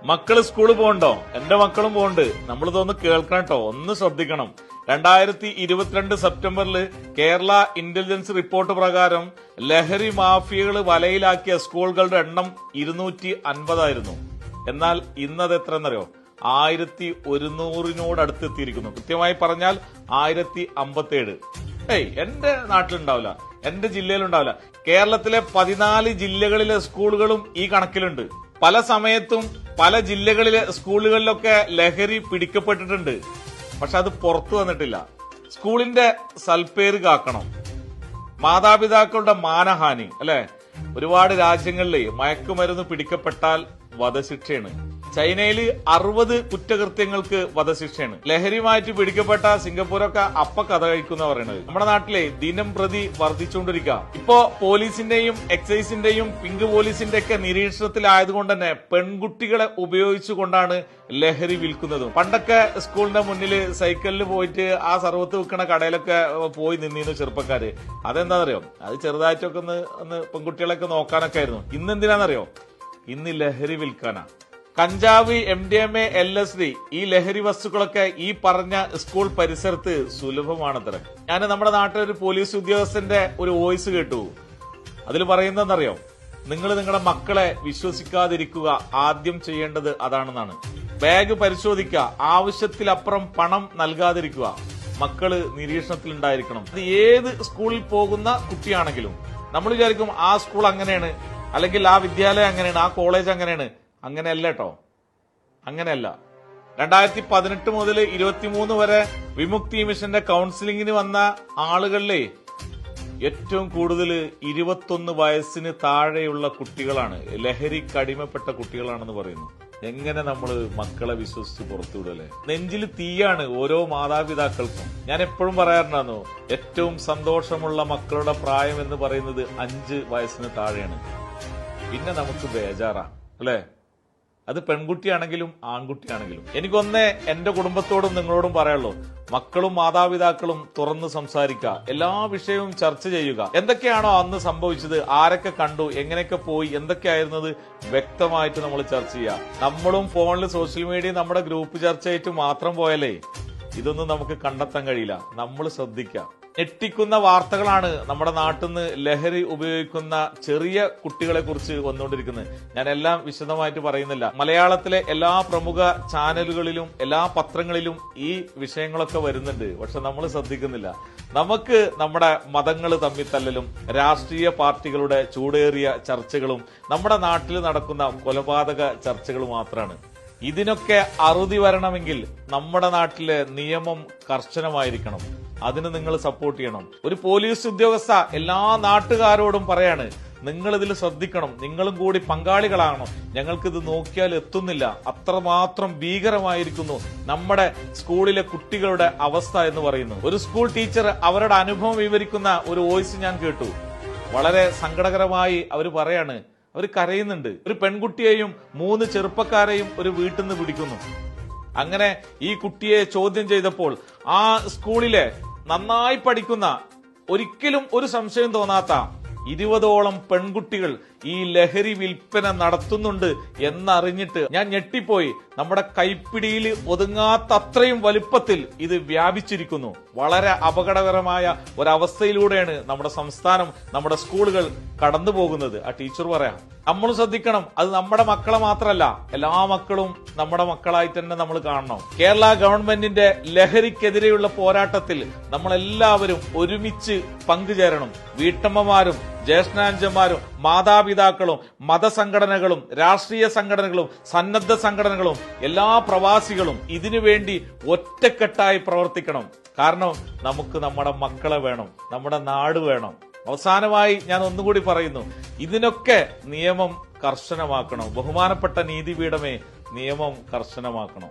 മക്കള് സ്കൂളിൽ പോകണ്ടോ? എന്റെ മക്കളും പോകണ്ട്. നമ്മളിതൊന്ന് കേൾക്കണം കേട്ടോ, ഒന്ന് ശ്രദ്ധിക്കണം. 2022 സെപ്റ്റംബറിൽ കേരള ഇന്റലിജൻസ് റിപ്പോർട്ട് പ്രകാരം ലഹരി മാഫിയകൾ വലയിലാക്കിയ സ്കൂളുകളുടെ എണ്ണം 250 എന്നാൽ ഇന്നത് എത്ര എന്നറിയോ? 1100 അടുത്തെത്തിയിരിക്കുന്നു. കൃത്യമായി പറഞ്ഞാൽ 1057. എന്റെ നാട്ടിലുണ്ടാവില്ല, എന്റെ ജില്ലയിലുണ്ടാവില്ല. കേരളത്തിലെ 14 ജില്ലകളിലെ സ്കൂളുകളും ഈ കണക്കിലുണ്ട്. പല സമയത്തും പല ജില്ലകളിലെ സ്കൂളുകളിലൊക്കെ ലഹരി പിടിക്കപ്പെട്ടിട്ടുണ്ട്. പക്ഷെ അത് പുറത്തു വന്നിട്ടില്ല. സ്കൂളിന്റെ സൽപ്പേര് കാക്കണം. മാതാപിതാക്കളുടെ മാനഹാനി അല്ലെ? ഒരുപാട് രാജ്യങ്ങളിൽ മയക്കുമരുന്ന് പിടിക്കപ്പെട്ടാൽ വധശിക്ഷയാണ്. ചൈനയിൽ 60 കുറ്റകൃത്യങ്ങൾക്ക് വധശിക്ഷയാണ്. ലഹരിയുമായിട്ട് പിടിക്കപ്പെട്ട സിംഗപ്പൂരൊക്കെ കഥ കഴിക്കുന്ന പറയുന്നത്. നമ്മുടെ നാട്ടിലെ ദിനം പ്രതി വർദ്ധിച്ചുകൊണ്ടിരിക്കുക. ഇപ്പോ പോലീസിന്റെയും എക്സൈസിന്റെയും പിങ്ക് പോലീസിന്റെ ഒക്കെ നിരീക്ഷണത്തിലായതുകൊണ്ട് തന്നെ പെൺകുട്ടികളെ ഉപയോഗിച്ചുകൊണ്ടാണ് ലഹരി വിൽക്കുന്നതും. പണ്ടൊക്കെ സ്കൂളിന്റെ മുന്നിൽ സൈക്കിളിൽ പോയിട്ട് ആ സർവത്ത് വിൽക്കണ കടയിലൊക്കെ പോയി നിന്നിരുന്നു ചെറുപ്പക്കാര്. അതെന്താണെന്നറിയോ? അത് ചെറുതായിട്ടൊക്കെ ഒന്ന് പെൺകുട്ടികളൊക്കെ നോക്കാനൊക്കെ ആയിരുന്നു. ഇന്നെന്തിനാണെന്നറിയോ? ഇന്ന് ലഹരി വിൽക്കാനാ. കഞ്ചാവ്, MDMA, LSD ഈ ലഹരി വസ്തുക്കളൊക്കെ ഈ പറഞ്ഞ സ്കൂൾ പരിസരത്ത് സുലഭമാണത്രേ. ഞാൻ നമ്മുടെ നാട്ടിലൊരു പോലീസ് ഉദ്യോഗസ്ഥന്റെ ഒരു വോയിസ് കേട്ടു. അതിൽ പറയുന്നതെന്നറിയോ? നിങ്ങൾ നിങ്ങളുടെ മക്കളെ വിശ്വസിക്കാതിരിക്കുക, ആദ്യം ചെയ്യേണ്ടത് അതാണെന്നാണ്. ബാഗ് പരിശോധിക്കുക, ആവശ്യത്തിലപ്പുറം പണം നൽകാതിരിക്കുക, മക്കള് നിരീക്ഷണത്തിൽ ഉണ്ടായിരിക്കണം. അത് ഏത് സ്കൂളിൽ പോകുന്ന കുട്ടിയാണെങ്കിലും നമ്മൾ വിചാരിക്കും ആ സ്കൂൾ അങ്ങനെയാണ്, അല്ലെങ്കിൽ ആ വിദ്യാലയം അങ്ങനെയാണ്, ആ കോളേജ് അങ്ങനെയാണ്. അങ്ങനെയല്ല കേട്ടോ, അങ്ങനെയല്ല. 2018 മുതൽ 23 വരെ വിമുക്തി മിഷന്റെ കൌൺസിലിംഗിന് വന്ന ആളുകളിലെ ഏറ്റവും കൂടുതൽ 21 വയസ്സിന് താഴെയുള്ള കുട്ടികളാണ്, ലഹരിക്ക് അടിമപ്പെട്ട കുട്ടികളാണെന്ന് പറയുന്നു. എങ്ങനെ നമ്മള് മക്കളെ വിശ്വസിച്ച് പുറത്തുവിടല്ലേ? നെഞ്ചിൽ തീയാണ് ഓരോ മാതാപിതാക്കൾക്കും. ഞാൻ എപ്പോഴും പറയാറുണ്ടായിരുന്നു, ഏറ്റവും സന്തോഷമുള്ള മക്കളുടെ പ്രായം എന്ന് പറയുന്നത് 5 വയസ്സിന് താഴെയാണ്. പിന്നെ നമുക്ക് ബേജാറാ അല്ലേ? അത് പെൺകുട്ടിയാണെങ്കിലും ആൺകുട്ടിയാണെങ്കിലും. എനിക്കൊന്നേ എന്റെ കുടുംബത്തോടും നിങ്ങളോടും പറയാനുള്ളൂ, മക്കളും മാതാപിതാക്കളും തുറന്ന് സംസാരിക്കുക, എല്ലാ വിഷയവും ചർച്ച ചെയ്യുക. എന്തൊക്കെയാണോ അന്ന് സംഭവിച്ചത്, ആരൊക്കെ കണ്ടു, എങ്ങനെയൊക്കെ പോയി, എന്തൊക്കെയായിരുന്നത് വ്യക്തമായിട്ട് നമ്മൾ ചർച്ച ചെയ്യുക. നമ്മളും ഫോണിൽ സോഷ്യൽ മീഡിയ നമ്മുടെ ഗ്രൂപ്പ് ചർച്ചയായിട്ട് മാത്രം പോയാലേ ഇതൊന്നും നമുക്ക് കണ്ടെത്താൻ കഴിയില്ല. നമ്മൾ ശ്രദ്ധിക്കുക. ഞെട്ടിക്കുന്ന വാർത്തകളാണ് നമ്മുടെ നാട്ടിൽ നിന്ന് ലഹരി ഉപയോഗിക്കുന്ന ചെറിയ കുട്ടികളെ കുറിച്ച് വന്നുകൊണ്ടിരിക്കുന്നത്. ഞാൻ എല്ലാം വിശദമായിട്ട് പറയുന്നില്ല. മലയാളത്തിലെ എല്ലാ പ്രമുഖ ചാനലുകളിലും എല്ലാ പത്രങ്ങളിലും ഈ വിഷയങ്ങളൊക്കെ വരുന്നുണ്ട്. പക്ഷെ നമ്മൾ ശ്രദ്ധിക്കുന്നില്ല. നമുക്ക് നമ്മുടെ മതങ്ങൾ തമ്മിൽ തല്ലലും രാഷ്ട്രീയ പാർട്ടികളുടെ ചൂടേറിയ ചർച്ചകളും നമ്മുടെ നാട്ടിൽ നടക്കുന്ന കൊലപാതക ചർച്ചകൾ മാത്രമാണ്. ഇതിനൊക്കെ അറുതി വരണമെങ്കിൽ നമ്മുടെ നാട്ടിലെ നിയമം കർശനമായിരിക്കണം. അതിന് നിങ്ങൾ സപ്പോർട്ട് ചെയ്യണം. ഒരു പോലീസ് ഉദ്യോഗസ്ഥ എല്ലാ നാട്ടുകാരോടും പറയാണ്, നിങ്ങൾ ഇതിൽ ശ്രദ്ധിക്കണം, നിങ്ങളും കൂടി പങ്കാളികളാകണം. ഞങ്ങൾക്കിത് നോക്കിയാൽ എത്തുന്നില്ല, അത്രമാത്രം ഭീകരമായിരിക്കുന്നു നമ്മുടെ സ്കൂളിലെ കുട്ടികളുടെ അവസ്ഥ എന്ന് പറയുന്നു. ഒരു സ്കൂൾ ടീച്ചർ അവരുടെ അനുഭവം വിവരിക്കുന്ന ഒരു വോയിസ് ഞാൻ കേട്ടു. വളരെ സങ്കടകരമായി അവർ പറയാണ്, അവർ കരയുന്നുണ്ട്. ഒരു പെൺകുട്ടിയെയും 3 ചെറുപ്പക്കാരെയും ഒരു വീട്ടിൽ നിന്ന് പിടിക്കുന്നു. അങ്ങനെ ഈ കുട്ടിയെ ചോദ്യം ചെയ്തപ്പോൾ ആ സ്കൂളിലെ നന്നായി പഠിക്കുന്ന, ഒരിക്കലും ഒരു സംശയം തോന്നാത്ത 20ഓളം പെൺകുട്ടികൾ ഈ ലഹരി വിൽപ്പന നടത്തുന്നുണ്ട് എന്നറിഞ്ഞിട്ട് ഞാൻ ഞെട്ടിപ്പോയി. നമ്മുടെ കൈപ്പിടിയിൽ ഒതുങ്ങാത്ത അത്രയും വലുപ്പത്തിൽ ഇത് വ്യാപിച്ചിരിക്കുന്നു. വളരെ അപകടകരമായ ഒരവസ്ഥയിലൂടെയാണ് നമ്മുടെ സംസ്ഥാനം, നമ്മുടെ സ്കൂളുകൾ കടന്നു പോകുന്നത്. ആ ടീച്ചർ പറയാം, നമ്മൾ ശ്രദ്ധിക്കണം. അത് നമ്മുടെ മക്കളെ മാത്രമല്ല, എല്ലാ മക്കളും നമ്മുടെ മക്കളായിട്ട് തന്നെ നമ്മൾ കാണണം. കേരള ഗവൺമെന്റിന്റെ ലഹരിക്കെതിരെയുള്ള പോരാട്ടത്തിൽ നമ്മളെല്ലാവരും ഒരുമിച്ച് പങ്കുചേരണം. വീട്ടമ്മമാരും ജ്യേഷ്ഠാഞ്ചന്മാരും മാതാപിതാക്കളും മതസംഘടനകളും രാഷ്ട്രീയ സംഘടനകളും സന്നദ്ധ സംഘടനകളും എല്ലാ പ്രവാസികളും ഇതിനുവേണ്ടി ഒറ്റക്കെട്ടായി പ്രവർത്തിക്കണം. കാരണം നമുക്ക് നമ്മുടെ മക്കളെ വേണം, നമ്മുടെ നാട് വേണം. അവസാനമായി ഞാൻ ഒന്നുകൂടി പറയുന്നു, ഇതിനൊക്കെ നിയമം കർശനമാക്കണം. ബഹുമാനപ്പെട്ട നീതിപീഠമേ, നിയമം കർശനമാക്കണം.